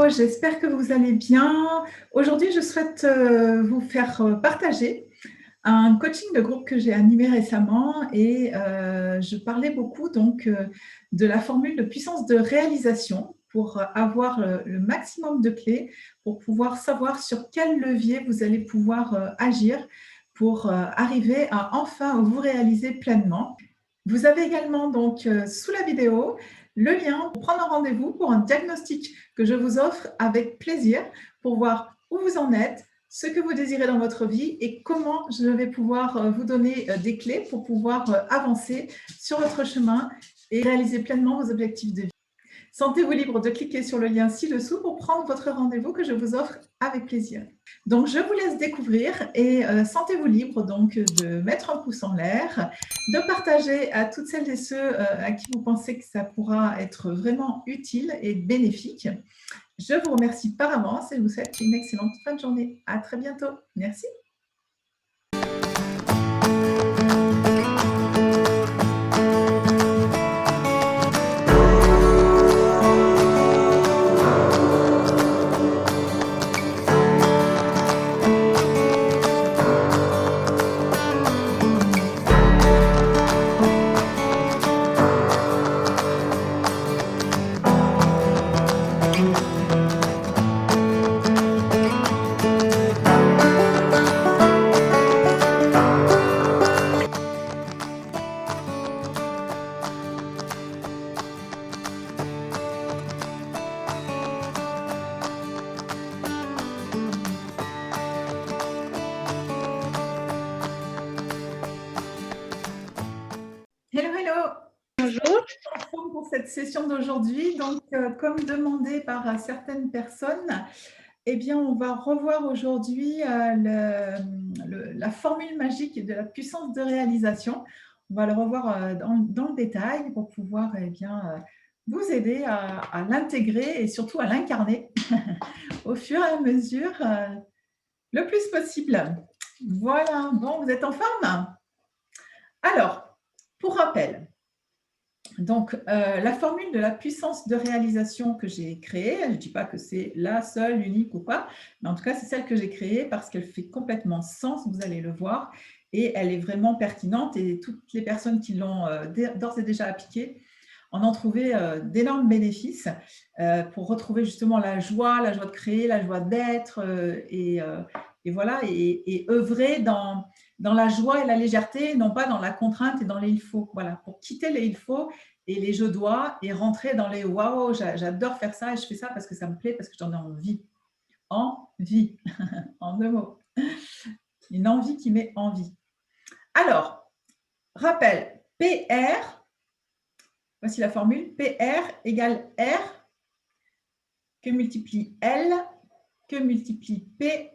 j'espère que vous allez bien. Aujourd'hui, je souhaite vous faire partager un coaching de groupe que j'ai animé récemment et je parlais beaucoup de la formule de puissance de réalisation pour avoir le maximum de clés pour pouvoir savoir sur quel levier vous allez pouvoir agir pour arriver à enfin vous réaliser pleinement. Vous avez également sous la vidéo le lien pour prendre un rendez-vous pour un diagnostic que je vous offre avec plaisir pour voir où vous en êtes, ce que vous désirez dans votre vie et comment je vais pouvoir vous donner des clés pour pouvoir avancer sur votre chemin et réaliser pleinement vos objectifs de vie. Sentez-vous libre de cliquer sur le lien ci-dessous pour prendre votre rendez-vous que je vous offre avec plaisir. Donc, je vous laisse découvrir et sentez-vous libre donc de mettre un pouce en l'air, de partager à toutes celles et ceux à qui vous pensez que ça pourra être vraiment utile et bénéfique. Je vous remercie par avance et vous souhaite une excellente fin de journée. À très bientôt. Merci. Hello, hello. Bonjour. Pour cette session d'aujourd'hui, comme demandé par certaines personnes, eh bien, on va revoir aujourd'hui la formule magique de la puissance de réalisation. On va le revoir dans le détail pour pouvoir vous aider à l'intégrer et surtout à l'incarner au fur et à mesure le plus possible. Voilà, bon, vous êtes en forme? Alors, pour rappel, la formule de la puissance de réalisation que j'ai créée, je ne dis pas que c'est la seule, unique ou pas, mais en tout cas, c'est celle que j'ai créée parce qu'elle fait complètement sens, vous allez le voir, et elle est vraiment pertinente et toutes les personnes qui l'ont d'ores et déjà appliquée en ont trouvé d'énormes bénéfices pour retrouver justement la joie de créer, la joie d'être et voilà, et œuvrer dans la joie et la légèreté, non pas dans la contrainte et dans les il faut. Voilà, pour quitter les il faut et les je dois et rentrer dans les waouh, j'adore faire ça et je fais ça parce que ça me plaît, parce que j'en ai envie. Envie, en deux mots. Une envie qui met envie. Alors, rappel, PR, voici la formule, PR égale R, que multiplie L, que multiplie P,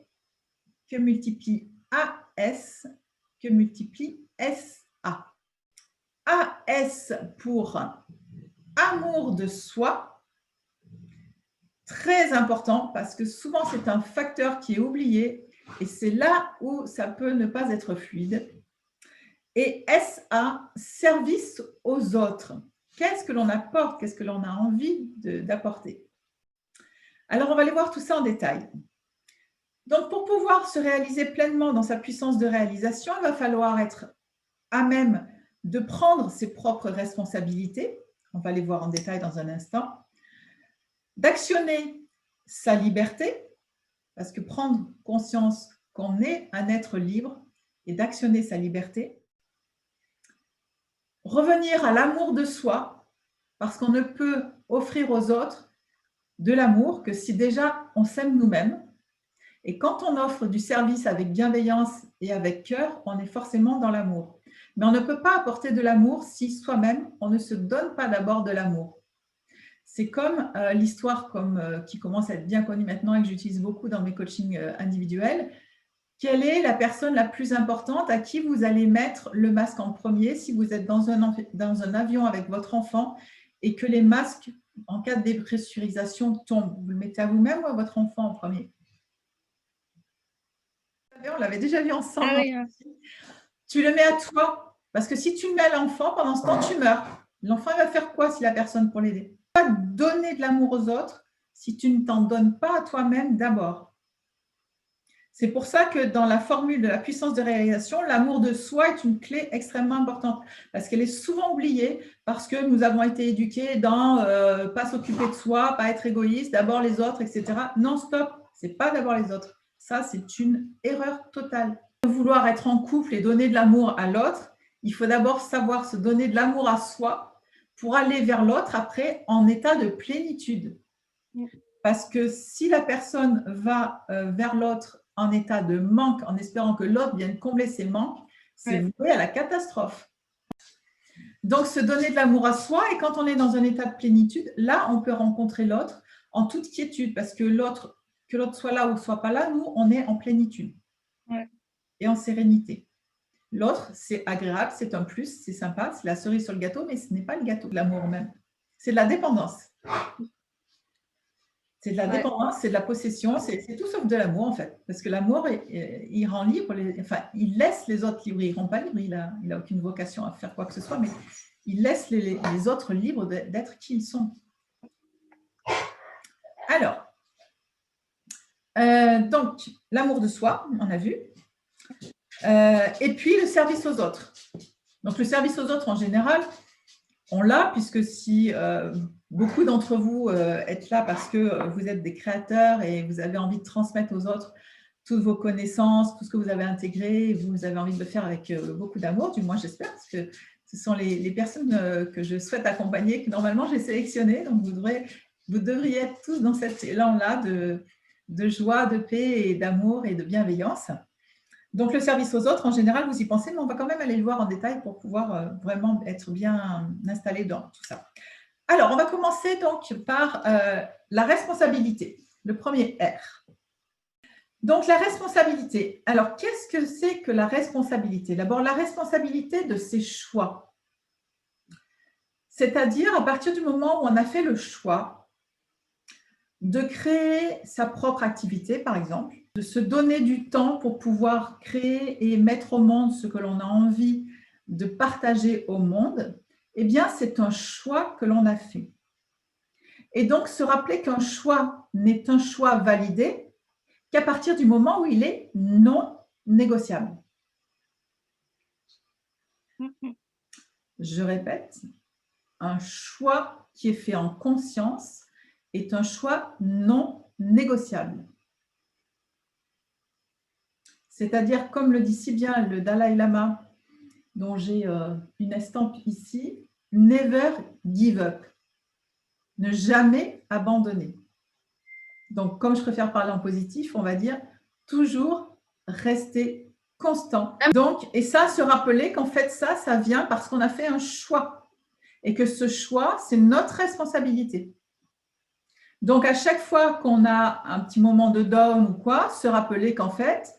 que multiplie AS, que multiplie SA. AS pour amour de soi, très important parce que souvent c'est un facteur qui est oublié et c'est là où ça peut ne pas être fluide. Et SA, service aux autres. Qu'est-ce que l'on apporte? Qu'est-ce que l'on a envie d'apporter? Alors, on va aller voir tout ça en détail. Donc, pour pouvoir se réaliser pleinement dans sa puissance de réalisation, il va falloir être à même de prendre ses propres responsabilités. On va les voir en détail dans un instant. D'actionner sa liberté, parce que prendre conscience qu'on est un être libre et d'actionner sa liberté. Revenir à l'amour de soi, parce qu'on ne peut offrir aux autres de l'amour que si déjà on s'aime nous-mêmes. Et quand on offre du service avec bienveillance et avec cœur, on est forcément dans l'amour. Mais on ne peut pas apporter de l'amour si soi-même, on ne se donne pas d'abord de l'amour. C'est comme l'histoire qui commence à être bien connue maintenant et que j'utilise beaucoup dans mes coachings individuels. Quelle est la personne la plus importante à qui vous allez mettre le masque en premier si vous êtes dans un avion avec votre enfant et que les masques, en cas de dépressurisation, tombent? Vous le mettez à vous-même ou à votre enfant en premier? On l'avait déjà vu ensemble. Ah oui. Tu le mets à toi. Parce que si tu le mets à l'enfant, pendant ce temps, tu meurs. L'enfant, il va faire quoi si la personne pour l'aider? Pas donner de l'amour aux autres si tu ne t'en donnes pas à toi-même d'abord. C'est pour ça que dans la formule de la puissance de réalisation, l'amour de soi est une clé extrêmement importante parce qu'elle est souvent oubliée parce que nous avons été éduqués dans pas s'occuper de soi, pas être égoïste, d'abord les autres, etc. Non, stop, c'est pas d'abord les autres. Ça, c'est une erreur totale. Vouloir être en couple et donner de l'amour à l'autre, il faut d'abord savoir se donner de l'amour à soi pour aller vers l'autre après en état de plénitude. Parce que si la personne va vers l'autre en état de manque, en espérant que l'autre vienne combler ses manques, c'est voué à la catastrophe. Donc, se donner de l'amour à soi, et quand on est dans un état de plénitude, là, on peut rencontrer l'autre en toute quiétude, parce que l'autre soit là ou soit pas là, nous, on est en plénitude et en sérénité. L'autre, c'est agréable, c'est un plus, c'est sympa, c'est la cerise sur le gâteau, mais ce n'est pas le gâteau de l'amour même. C'est de la dépendance. C'est de la dépendance, c'est de la possession, c'est tout sauf de l'amour en fait. Parce que l'amour, il rend libre, il laisse les autres libres, il ne rend pas libre, il n'a aucune vocation à faire quoi que ce soit, mais il laisse les autres libres d'être qui ils sont. Alors, donc, l'amour de soi, on a vu. Et puis, le service aux autres. Donc, le service aux autres, en général, on l'a, puisque si beaucoup d'entre vous êtes là parce que vous êtes des créateurs et vous avez envie de transmettre aux autres toutes vos connaissances, tout ce que vous avez intégré, vous avez envie de le faire avec beaucoup d'amour, du moins j'espère, parce que ce sont les personnes que je souhaite accompagner, que normalement j'ai sélectionnées, donc vous devriez être tous dans cet élan-là de joie, de paix et d'amour et de bienveillance. Donc, le service aux autres, en général, vous y pensez, mais on va quand même aller le voir en détail pour pouvoir vraiment être bien installé dans tout ça. Alors, on va commencer donc par la responsabilité, le premier R. Donc, la responsabilité. Alors, qu'est-ce que c'est que la responsabilité? D'abord, la responsabilité de ses choix. C'est-à-dire, à partir du moment où on a fait le choix de créer sa propre activité, par exemple, de se donner du temps pour pouvoir créer et mettre au monde ce que l'on a envie de partager au monde, eh bien, c'est un choix que l'on a fait. Et donc, se rappeler qu'un choix n'est un choix validé qu'à partir du moment où il est non négociable. Je répète, un choix qui est fait en conscience est un choix non négociable. C'est-à-dire, comme le dit si bien le Dalai Lama, dont j'ai une estampe ici, « Never give up », ne jamais abandonner. Donc, comme je préfère parler en positif, on va dire toujours rester constant. Donc, et ça, se rappeler qu'en fait, ça vient parce qu'on a fait un choix et que ce choix, c'est notre responsabilité. Donc, à chaque fois qu'on a un petit moment de down ou quoi, se rappeler qu'en fait,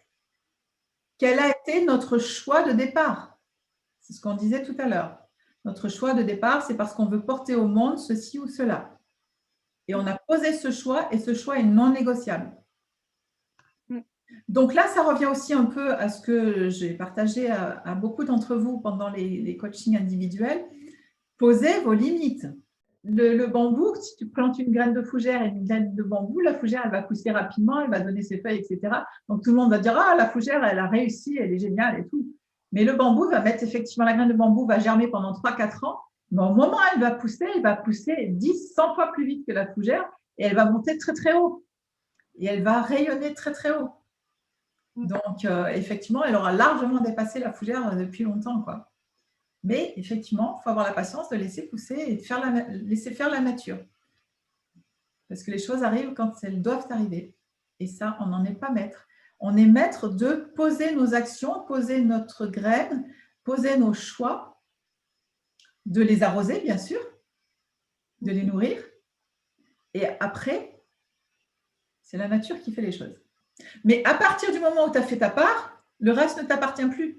quel a été notre choix de départ? C'est ce qu'on disait tout à l'heure. Notre choix de départ, c'est parce qu'on veut porter au monde ceci ou cela. Et on a posé ce choix et ce choix est non négociable. Donc là, ça revient aussi un peu à ce que j'ai partagé à beaucoup d'entre vous pendant les coachings individuels. Posez vos limites. Le bambou, si tu plantes une graine de fougère et une graine de bambou, la fougère, elle va pousser rapidement, elle va donner ses feuilles, etc. Donc, tout le monde va dire « Ah, la fougère, elle a réussi, elle est géniale et tout ». Mais le bambou va mettre effectivement, la graine de bambou va germer pendant 3-4 ans. Mais au moment où elle va pousser 10, 100 fois plus vite que la fougère et elle va monter très, très haut. Et elle va rayonner très, très haut. Donc, effectivement, elle aura largement dépassé la fougère depuis longtemps, quoi. Mais effectivement, il faut avoir la patience de laisser pousser et de laisser faire la nature. Parce que les choses arrivent quand elles doivent arriver. Et ça, on n'en est pas maître. On est maître de poser nos actions, poser notre graine, poser nos choix, de les arroser, bien sûr, de les nourrir. Et après, c'est la nature qui fait les choses. Mais à partir du moment où tu as fait ta part, le reste ne t'appartient plus.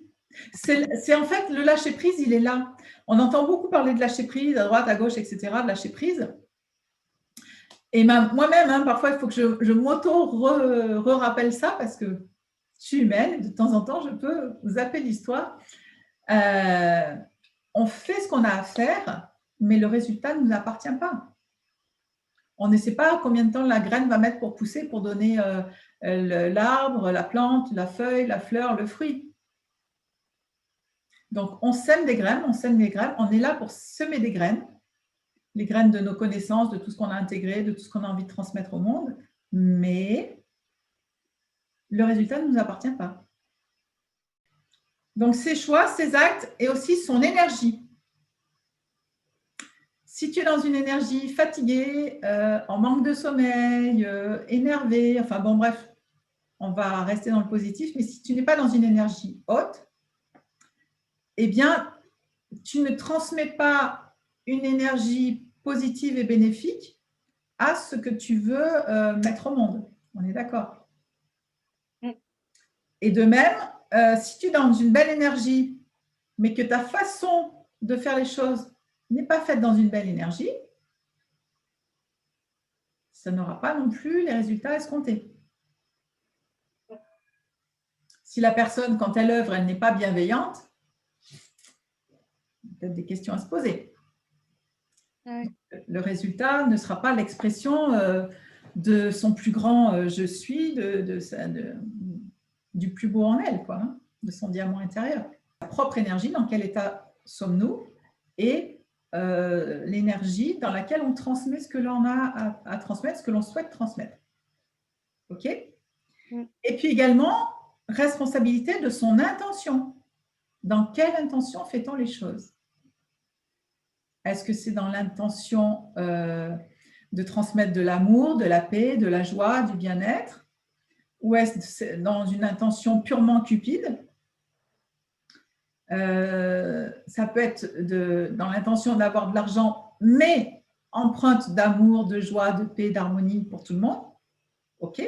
C'est en fait le lâcher-prise, il est là. On entend beaucoup parler de lâcher-prise, à droite, à gauche, etc., de lâcher-prise. Et moi-même, parfois, il faut que je m'auto-rappelle ça parce que je suis humaine, de temps en temps, je peux zapper l'histoire. On fait ce qu'on a à faire, mais le résultat ne nous appartient pas. On ne sait pas combien de temps la graine va mettre pour pousser, pour donner l'arbre, la plante, la feuille, la fleur, le fruit. Donc, on sème des graines, on est là pour semer des graines, les graines de nos connaissances, de tout ce qu'on a intégré, de tout ce qu'on a envie de transmettre au monde, mais le résultat ne nous appartient pas. Donc, ses choix, ses actes et aussi son énergie. Si tu es dans une énergie fatiguée, en manque de sommeil, énervé, enfin bon, bref, on va rester dans le positif, mais si tu n'es pas dans une énergie haute, eh bien, tu ne transmets pas une énergie positive et bénéfique à ce que tu veux mettre au monde. On est d'accord? Et de même, si tu es dans une belle énergie, mais que ta façon de faire les choses n'est pas faite dans une belle énergie, ça n'aura pas non plus les résultats escomptés. Si la personne, quand elle œuvre, elle n'est pas bienveillante, il y a peut-être des questions à se poser. Ouais. Le résultat ne sera pas l'expression de son plus grand je suis, du plus beau en elle, quoi, hein, de son diamant intérieur. Sa propre énergie, dans quel état sommes-nous, et l'énergie dans laquelle on transmet ce que l'on a à transmettre, ce que l'on souhaite transmettre. OK? Et puis également, responsabilité de son intention. Dans quelle intention fait-on les choses? Est-ce que c'est dans l'intention de transmettre de l'amour, de la paix, de la joie, du bien-être? Ou est-ce que c'est dans une intention purement cupide? Ça peut être dans l'intention d'avoir de l'argent, mais empreinte d'amour, de joie, de paix, d'harmonie pour tout le monde. OK.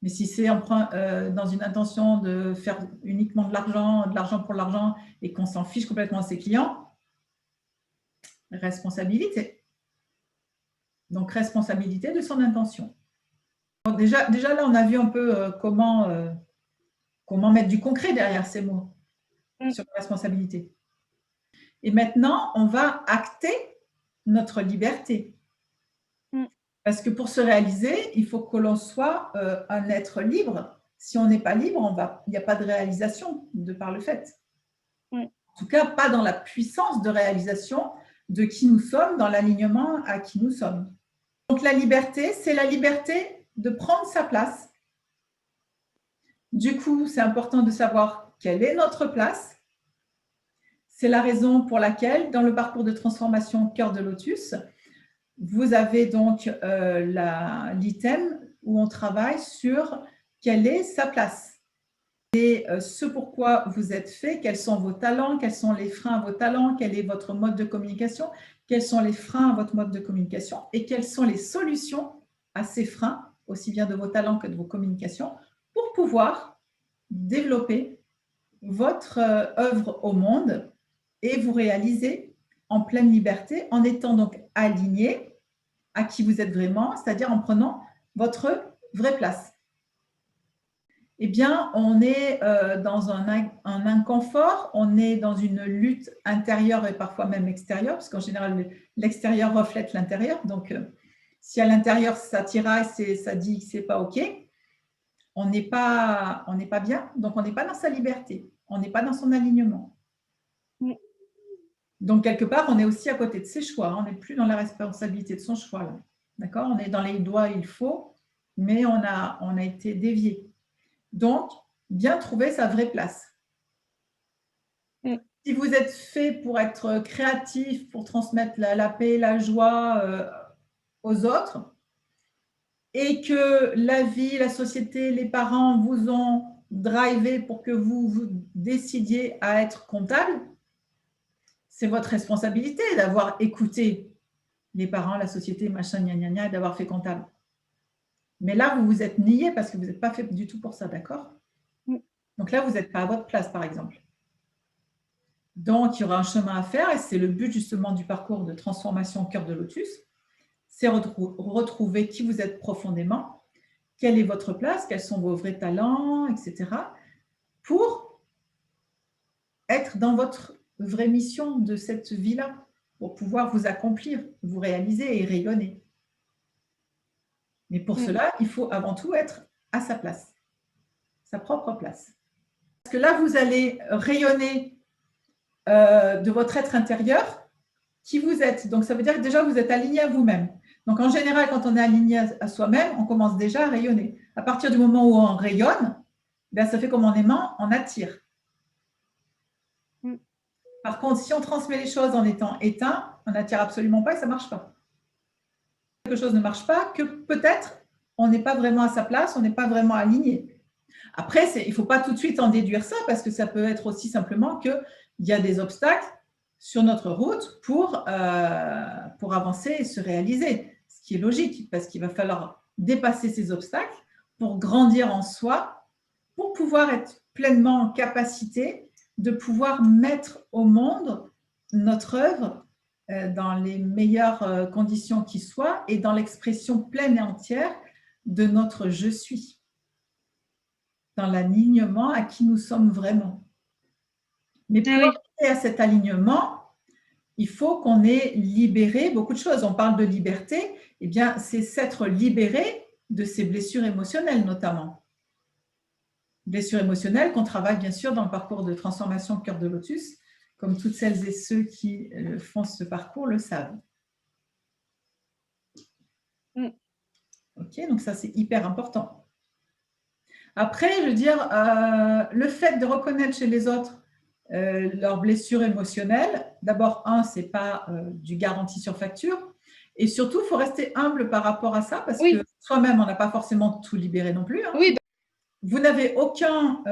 Mais si c'est dans une intention de faire uniquement de l'argent pour l'argent, et qu'on s'en fiche complètement à ses clients, responsabilité. Donc, responsabilité de son intention. Donc, déjà là, on a vu un peu comment mettre du concret derrière ces mots sur la responsabilité. Et maintenant, on va acter notre liberté. Parce que pour se réaliser, il faut que l'on soit un être libre. Si on n'est pas libre, il n'y a pas de réalisation de par le fait. En tout cas, pas dans la puissance de réalisation de qui nous sommes, dans l'alignement à qui nous sommes. Donc la liberté, c'est la liberté de prendre sa place. Du coup, c'est important de savoir quelle est notre place. C'est la raison pour laquelle, dans le parcours de transformation Cœur de Lotus, vous avez donc l'item où on travaille sur quelle est sa place. Et ce pourquoi vous êtes fait, quels sont vos talents, quels sont les freins à vos talents, quel est votre mode de communication, quels sont les freins à votre mode de communication et quelles sont les solutions à ces freins, aussi bien de vos talents que de vos communications, pour pouvoir développer votre œuvre au monde et vous réaliser en pleine liberté, en étant donc aligné à qui vous êtes vraiment, c'est-à-dire en prenant votre vraie place. Eh bien, on est dans un inconfort, on est dans une lutte intérieure et parfois même extérieure, parce qu'en général, l'extérieur reflète l'intérieur. Donc, si à l'intérieur, ça tiraille, ça dit que ce n'est pas OK, on n'est pas bien, donc on n'est pas dans sa liberté, on n'est pas dans son alignement. Donc, quelque part, on est aussi à côté de ses choix, on n'est plus dans la responsabilité de son choix. Là. D'accord? On est dans les doigts, il faut, mais on a été dévié. Donc, bien trouver sa vraie place. Si vous êtes fait pour être créatif, pour transmettre la paix, la joie aux autres, et que la vie, la société, les parents vous ont drivé pour que vous décidiez à être comptable, c'est votre responsabilité d'avoir écouté les parents, la société, machin, gna gna gna, et d'avoir fait comptable. Mais là, vous vous êtes nié parce que vous n'êtes pas fait du tout pour ça, d'accord? Donc là, vous n'êtes pas à votre place, par exemple. Donc, il y aura un chemin à faire et c'est le but justement du parcours de transformation Cœur de Lotus, c'est retrouver qui vous êtes profondément, quelle est votre place, quels sont vos vrais talents, etc. pour être dans votre vraie mission de cette vie-là, pour pouvoir vous accomplir, vous réaliser et rayonner. Mais pour cela, il faut avant tout être à sa place, sa propre place. Parce que là, vous allez rayonner de votre être intérieur qui vous êtes. Donc, ça veut dire que déjà, vous êtes aligné à vous-même. Donc, en général, quand on est aligné à soi-même, on commence déjà à rayonner. À partir du moment où on rayonne, ben, ça fait comme en aimant, on attire. Par contre, si on transmet les choses en étant éteint, on n'attire absolument pas et ça ne marche pas. Quelque chose ne marche pas, que peut-être on n'est pas vraiment à sa place, on n'est pas vraiment aligné. Après, il ne faut pas tout de suite en déduire ça, parce que ça peut être aussi simplement qu'il y a des obstacles sur notre route pour avancer et se réaliser, ce qui est logique, parce qu'il va falloir dépasser ces obstacles pour grandir en soi, pour pouvoir être pleinement en capacité de pouvoir mettre au monde notre œuvre dans les meilleures conditions qui soient et dans l'expression pleine et entière de notre « je suis », dans l'alignement à qui nous sommes vraiment. Mais pour arriver à cet alignement, il faut qu'on ait libéré beaucoup de choses. On parle de liberté, eh bien, c'est s'être libéré de ces blessures émotionnelles notamment. Blessures émotionnelles qu'on travaille bien sûr dans le parcours de transformation Cœur de Lotus, comme toutes celles et ceux qui font ce parcours le savent. Ok, donc ça c'est hyper important. Après, je veux dire, le fait de reconnaître chez les autres leurs blessures émotionnelles, d'abord, ce n'est pas du garantie sur facture, et surtout, il faut rester humble par rapport à ça, parce que soi-même, on n'a pas forcément tout libéré non plus. Hein. Vous n'avez aucun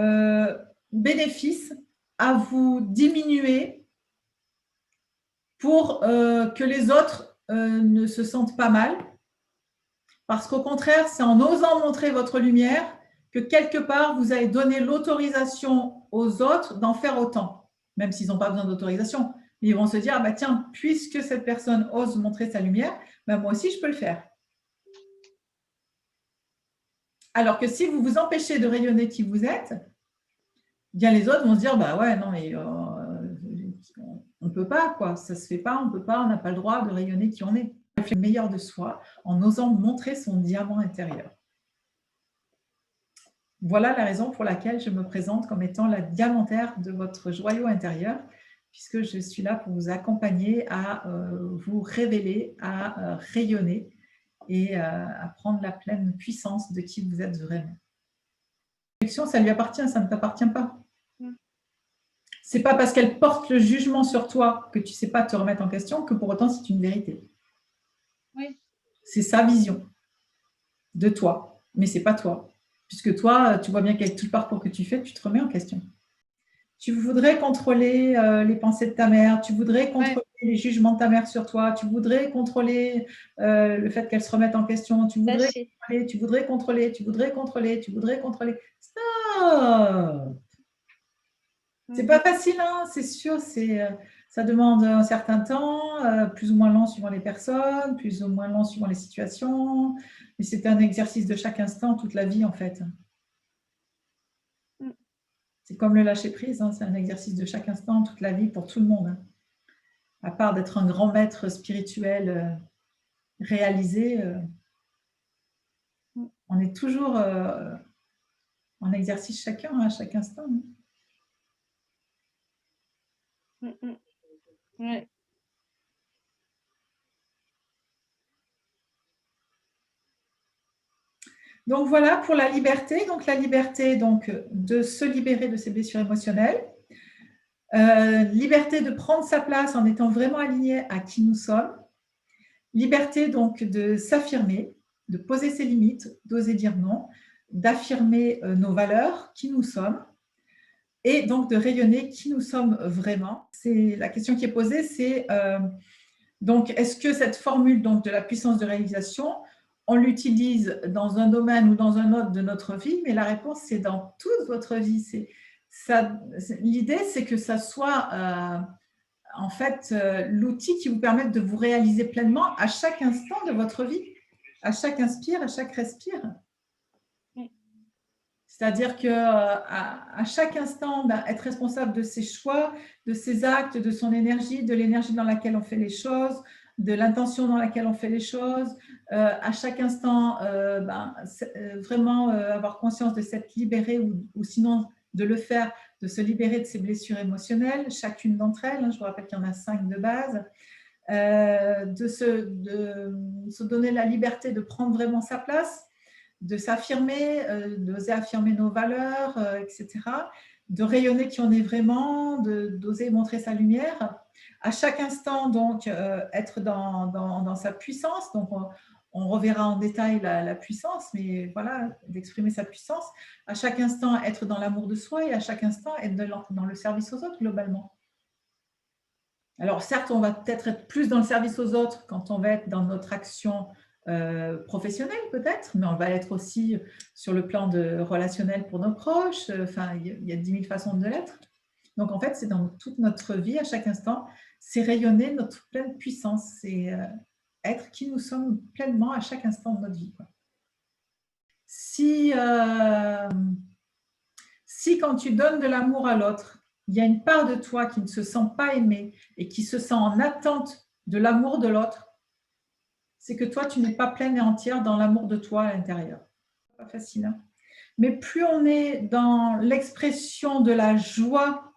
bénéfice à vous diminuer pour que les autres ne se sentent pas mal, parce qu'au contraire, c'est en osant montrer votre lumière que quelque part, vous avez donné l'autorisation aux autres d'en faire autant, même s'ils n'ont pas besoin d'autorisation. Ils vont se dire, ah bah tiens, puisque cette personne ose montrer sa lumière, bah moi aussi, je peux le faire. Alors que si vous vous empêchez de rayonner qui vous êtes, bien les autres vont se dire, bah ouais, non, mais on ne peut pas, quoi. Ça ne se fait pas, on ne peut pas, on n'a pas le droit de rayonner qui on est. On fait le meilleur de soi en osant montrer son diamant intérieur. Voilà la raison pour laquelle je me présente comme étant la diamantaire de votre joyau intérieur, puisque je suis là pour vous accompagner à vous révéler, à rayonner et à prendre la pleine puissance de qui vous êtes vraiment. Ça lui appartient, ça ne t'appartient pas. Ce n'est pas parce qu'elle porte le jugement sur toi que tu ne sais pas te remettre en question que pour autant c'est une vérité. C'est sa vision de toi, mais ce n'est pas toi. Puisque toi, tu vois bien qu'avec tout le parcours que tu fais, tu te remets en question. Tu voudrais contrôler les pensées de ta mère, tu voudrais contrôler les jugements de ta mère sur toi, tu voudrais contrôler le fait qu'elle se remette en question, tu voudrais contrôler. Stop! C'est pas facile, hein, c'est sûr, ça demande un certain temps, plus ou moins long suivant les personnes, plus ou moins long suivant les situations, mais c'est un exercice de chaque instant, toute la vie en fait. C'est comme le lâcher-prise, hein, c'est un exercice de chaque instant, toute la vie, pour tout le monde. Hein. À part d'être un grand maître spirituel réalisé, on est toujours en exercice chacun, à chaque instant. Ouais. Donc voilà pour la liberté. Donc la liberté de se libérer de ses blessures émotionnelles. Liberté de prendre sa place en étant vraiment aligné à qui nous sommes. Liberté donc de s'affirmer, de poser ses limites, d'oser dire non, d'affirmer nos valeurs, qui nous sommes, et donc de rayonner qui nous sommes vraiment. La question qui est posée, c'est donc est-ce que cette formule donc, de la puissance de réalisation, on l'utilise dans un domaine ou dans un autre de notre vie? Mais la réponse, c'est dans toute votre vie. L'idée, c'est que ça soit en fait l'outil qui vous permette de vous réaliser pleinement à chaque instant de votre vie, à chaque inspire, à chaque respire. C'est-à-dire qu'à chaque instant, être responsable de ses choix, de ses actes, de son énergie, de l'énergie dans laquelle on fait les choses, de l'intention dans laquelle on fait les choses, à chaque instant, vraiment avoir conscience de s'être libéré ou sinon de le faire, de se libérer de ses blessures émotionnelles, chacune d'entre elles, hein, je vous rappelle qu'il y en a 5 de base, de se donner la liberté de prendre vraiment sa place, de s'affirmer, d'oser affirmer nos valeurs, etc., de rayonner qui on est vraiment, d'oser montrer sa lumière. À chaque instant, donc, être dans sa puissance. Donc, on reverra en détail la puissance, mais voilà, d'exprimer sa puissance. À chaque instant, être dans l'amour de soi et à chaque instant, être dans le service aux autres, globalement. Alors, certes, on va peut-être être plus dans le service aux autres quand on va être dans notre action professionnelle, peut-être, mais on va être aussi sur le plan relationnel pour nos proches. Enfin, il y a 10 000 façons de l'être. Donc, en fait, c'est dans toute notre vie, à chaque instant, c'est rayonner notre pleine puissance. C'est être qui nous sommes pleinement à chaque instant de notre vie, quoi. Si quand tu donnes de l'amour à l'autre, il y a une part de toi qui ne se sent pas aimée et qui se sent en attente de l'amour de l'autre, c'est que toi, tu n'es pas pleine et entière dans l'amour de toi à l'intérieur. Pas facile, hein. Mais plus on est dans l'expression de la joie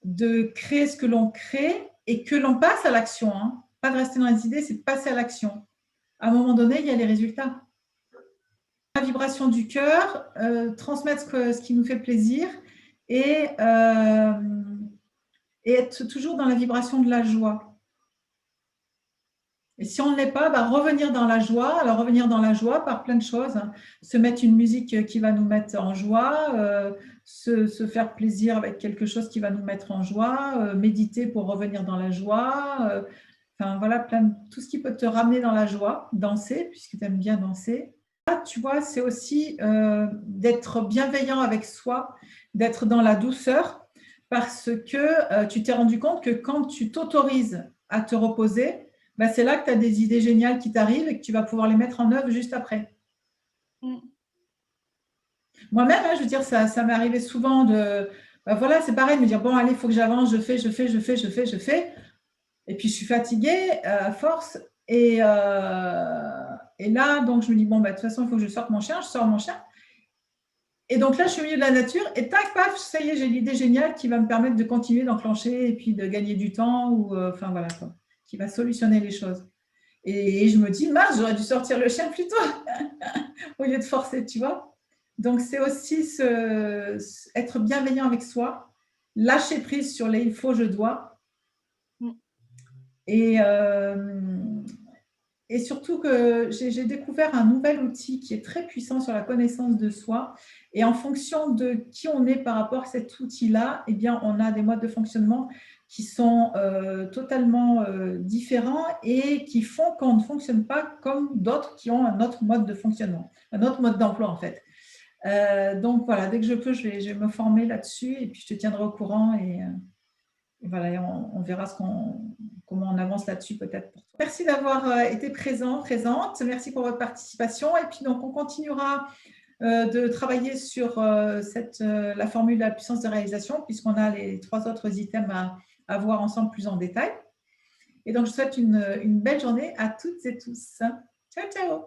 de créer ce que l'on crée et que l'on passe à l'action, hein. Pas de rester dans les idées, c'est de passer à l'action. À un moment donné, il y a les résultats. La vibration du cœur, transmettre ce qui nous fait plaisir et être toujours dans la vibration de la joie. Et si on ne l'est pas, revenir dans la joie. Alors, revenir dans la joie par plein de choses, hein. Se mettre une musique qui va nous mettre en joie, se faire plaisir avec quelque chose qui va nous mettre en joie, méditer pour revenir dans la joie. Enfin, voilà, tout ce qui peut te ramener dans la joie. Danser, puisque tu aimes bien danser. Là, tu vois, c'est aussi d'être bienveillant avec soi, d'être dans la douceur, parce que tu t'es rendu compte que quand tu t'autorises à te reposer, c'est là que tu as des idées géniales qui t'arrivent et que tu vas pouvoir les mettre en œuvre juste après. Moi-même, hein, je veux dire, ça m'est arrivé souvent de… voilà, c'est pareil, de me dire, bon, allez, il faut que j'avance, je fais. Et puis, je suis fatiguée à force. Et là, donc, je me dis, bon, de toute façon, il faut que je sorte mon chien. Je sors mon chien. Et donc là, je suis au milieu de la nature et tac, paf, ça y est, j'ai l'idée géniale qui va me permettre de continuer, d'enclencher et puis de gagner du temps ou, enfin, voilà, quoi, qui va solutionner les choses. Et je me dis, mince, j'aurais dû sortir le chien plus tôt au lieu de forcer, tu vois. Donc, c'est aussi être bienveillant avec soi, lâcher prise sur les il faut, je dois. Et surtout que j'ai découvert un nouvel outil qui est très puissant sur la connaissance de soi. Et en fonction de qui on est par rapport à cet outil-là, eh bien, on a des modes de fonctionnement qui sont totalement différents et qui font qu'on ne fonctionne pas comme d'autres qui ont un autre mode de fonctionnement, un autre mode d'emploi en fait. Donc voilà, dès que je peux, je vais me former là-dessus et puis je te tiendrai au courant et voilà, on verra comment on avance là-dessus peut-être. Merci d'avoir été présente. Merci pour votre participation. Et puis donc, on continuera de travailler sur la formule de la puissance de réalisation puisqu'on a les 3 autres items à voir ensemble plus en détail. Et donc, je vous souhaite une belle journée à toutes et tous. Ciao, ciao!